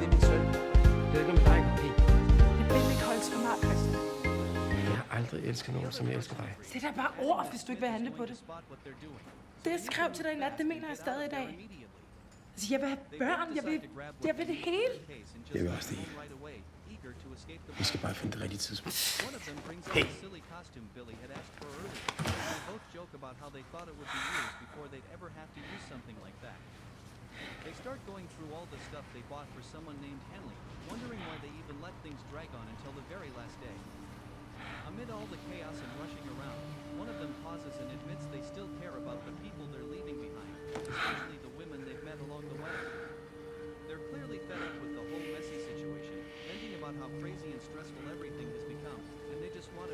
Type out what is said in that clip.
det er min søn. Det er ikke med dig, Hey. Det vil ikke holdes for meget, Christian. Jeg har aldrig elsket nogen, som jeg elsker dig. Det er da bare ord, hvis du ikke vil handle på det. Det, jeg skrev til dig i nat, det mener jeg stadig i dag. Altså, jeg vil have børn. Jeg vil det hele. Jeg vil også det hele. Vi skal bare finde det rigtige tidspunkt. Hey. They start going through all the stuff they bought for someone named Henley, wondering why they even let things drag on until the very last day. Amid all the chaos and rushing around, one of them pauses and admits they still care about the people they're leaving behind, especially the women they've met along the way. They're clearly fed up with the whole messy situation, venting about how crazy and stressful everything